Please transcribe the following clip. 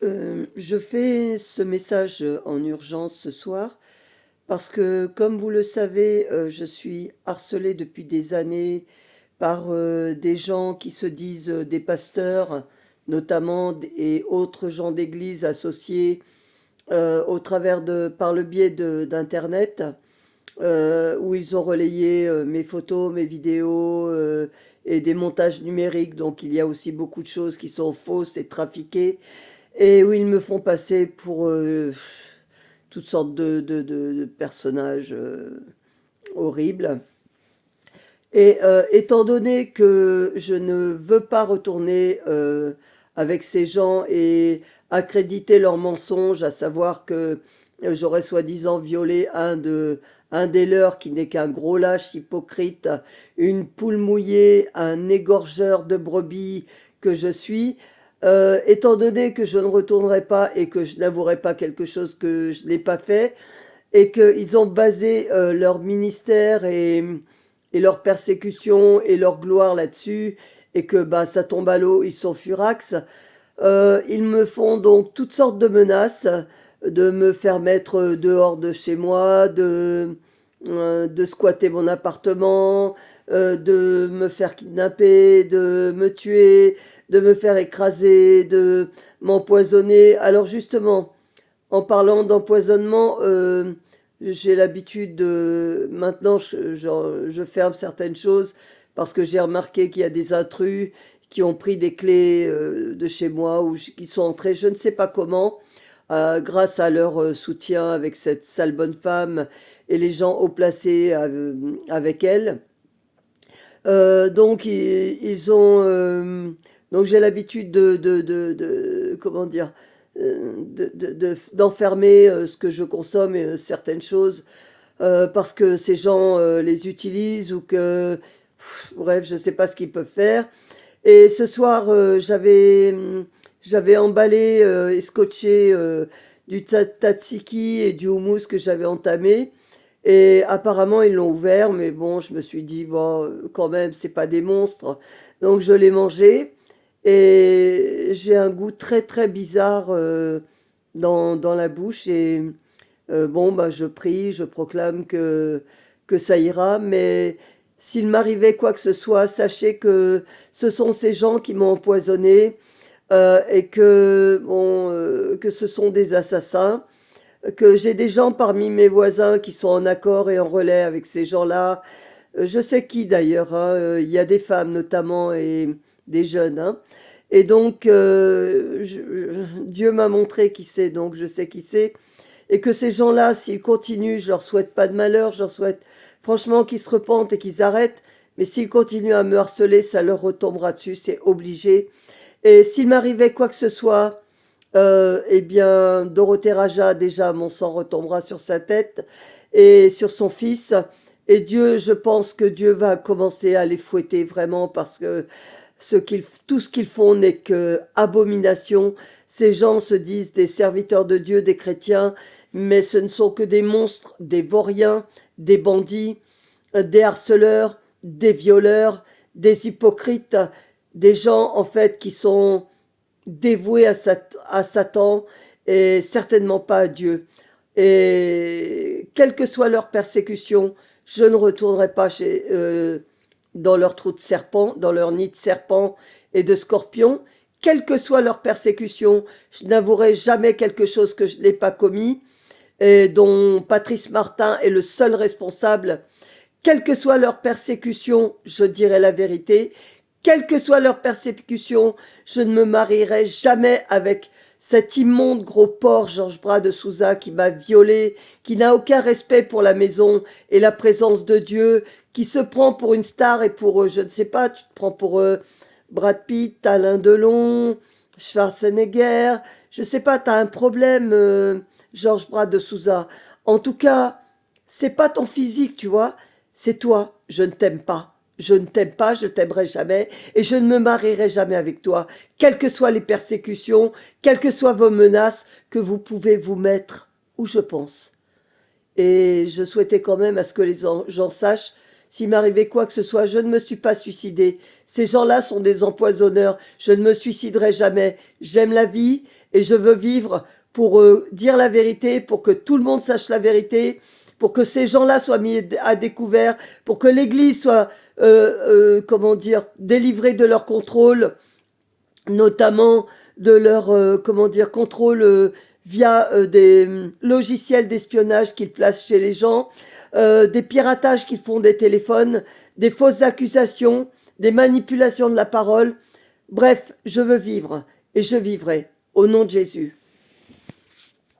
Je fais ce message en urgence ce soir parce que, comme vous le savez, je suis harcelée depuis des années par des gens qui se disent des pasteurs, notamment et autres gens d'église associés au travers par le biais d'Internet, où ils ont relayé mes photos, mes vidéos et des montages numériques. Donc il y a aussi beaucoup de choses qui sont fausses et trafiquées et où ils me font passer pour toutes sortes de personnages horribles. Et étant donné que je ne veux pas retourner avec ces gens et accréditer leurs mensonges, à savoir que j'aurais soi-disant violé un des leurs qui n'est qu'un gros lâche hypocrite, une poule mouillée, un égorgeur de brebis que je suis, étant donné que je ne retournerai pas et que je n'avouerai pas quelque chose que je n'ai pas fait, et qu'ils ont basé leur ministère et leur persécution et leur gloire là-dessus, et que bah, ça tombe à l'eau, ils sont furax. Ils me font donc toutes sortes de menaces, de me faire mettre dehors de chez moi, de squatter mon appartement, de me faire kidnapper, de me tuer, de me faire écraser, de m'empoisonner. Alors justement, en parlant d'empoisonnement, j'ai l'habitude de... Maintenant, je ferme certaines choses parce que j'ai remarqué qu'il y a des intrus qui ont pris des clés de chez moi ou qui sont entrés, je ne sais pas comment, grâce à leur soutien avec cette sale bonne femme et les gens haut placés avec elle. Donc, ils ont... donc, j'ai l'habitude comment dire, d'enfermer ce que je consomme et certaines choses parce que ces gens les utilisent ou que, bref, je ne sais pas ce qu'ils peuvent faire. Et ce soir, j'avais emballé et scotché du tzatziki et du houmous que j'avais entamé. Et apparemment, ils l'ont ouvert, mais bon, je me suis dit, bon, quand même, c'est pas des monstres. Donc, je l'ai mangé. Et j'ai un goût très, très bizarre dans la bouche. Et bon, bah, je prie, je proclame que ça ira. Mais s'il m'arrivait quoi que ce soit, sachez que ce sont ces gens qui m'ont empoisonné et que, bon, que ce sont des assassins, que j'ai des gens parmi mes voisins qui sont en accord et en relais avec ces gens-là. Je sais qui d'ailleurs, hein, il y a des femmes notamment et des jeunes. Hein. Et donc, Dieu m'a montré qui c'est, donc je sais qui c'est. Et que ces gens-là, s'ils continuent, je leur souhaite pas de malheur, je leur souhaite franchement qu'ils se repentent et qu'ils arrêtent. Mais s'ils continuent à me harceler, ça leur retombera dessus, c'est obligé. Et s'il m'arrivait quoi que ce soit, eh bien, Dorothée Raja, déjà, mon sang retombera sur sa tête et sur son fils. Et Dieu, je pense que Dieu va commencer à les fouetter vraiment parce que tout ce qu'ils font n'est que abomination. Ces gens se disent des serviteurs de Dieu, des chrétiens, mais ce ne sont que des monstres, des vauriens, des bandits, des harceleurs, des violeurs, des hypocrites, des gens en fait qui sont dévoués à Satan et certainement pas à Dieu. Et quelle que soit leur persécution, je ne retournerai pas dans leur trou de serpent, dans leur nid de serpent et de scorpion. Quelle que soit leur persécution, je n'avouerai jamais quelque chose que je n'ai pas commis et dont Patrice Martin est le seul responsable. Quelle que soit leur persécution, je dirai la vérité. Quelle que soit leur persécution, je ne me marierai jamais avec cet immonde gros porc Georges Bras de Souza qui m'a violée, qui n'a aucun respect pour la maison et la présence de Dieu, qui se prend pour une star et pour, je ne sais pas, tu te prends pour Brad Pitt, Alain Delon, Schwarzenegger, je sais pas, t'as un problème, Georges Bras de Souza. En tout cas, c'est pas ton physique, tu vois, c'est toi, je ne t'aime pas. Je ne t'aime pas, je t'aimerai jamais et je ne me marierai jamais avec toi, quelles que soient les persécutions, quelles que soient vos menaces que vous pouvez vous mettre où je pense. Et je souhaitais quand même à ce que les gens sachent, s'il m'arrivait quoi que ce soit, je ne me suis pas suicidée. Ces gens-là sont des empoisonneurs, je ne me suiciderai jamais. J'aime la vie et je veux vivre pour dire la vérité, pour que tout le monde sache la vérité, pour que ces gens-là soient mis à découvert, pour que l'Église soit, comment dire, délivrée de leur contrôle, notamment de leur, comment dire, contrôle via des logiciels d'espionnage qu'ils placent chez les gens, des piratages qu'ils font des téléphones, des fausses accusations, des manipulations de la parole. Bref, je veux vivre et je vivrai au nom de Jésus.